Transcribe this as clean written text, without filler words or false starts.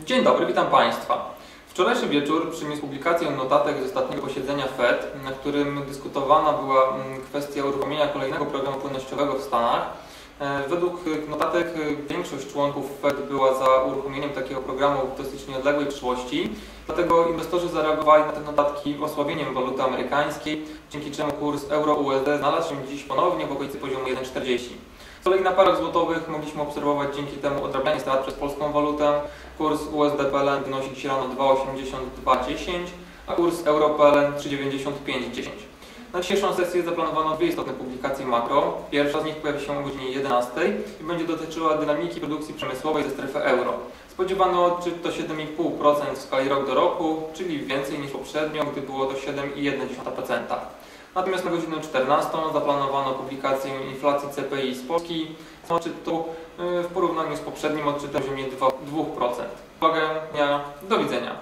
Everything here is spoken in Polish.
Dzień dobry, witam Państwa. Wczorajszy wieczór przyniósł publikację notatek z ostatniego posiedzenia Fed, na którym dyskutowana była kwestia uruchomienia kolejnego programu płynnościowego w Stanach. Według notatek większość członków Fed była za uruchomieniem takiego programu w dosyć nieodległej przyszłości, dlatego inwestorzy zareagowali na te notatki osłabieniem waluty amerykańskiej, dzięki czemu kurs euro-USD znalazł się dziś ponownie w okolicy poziomu 1,40. Z kolei na parach złotowych mogliśmy obserwować dzięki temu odrabianie strat przez polską walutę. Kurs USD-PLN wynosi dziś rano 2,8210, a kurs euro-PLN 3,9510. Na dzisiejszą sesję zaplanowano dwie istotne publikacje makro. Pierwsza z nich pojawi się o godzinie 11 i będzie dotyczyła dynamiki produkcji przemysłowej ze strefy euro. Spodziewano odczyt to 7,5% w skali rok do roku, czyli więcej niż poprzednio, gdy było to 7,1%. Natomiast na godzinę 14 zaplanowano publikację inflacji CPI z Polski z odczytu w porównaniu z poprzednim odczytem na poziomie 2%. Uwagę, do widzenia.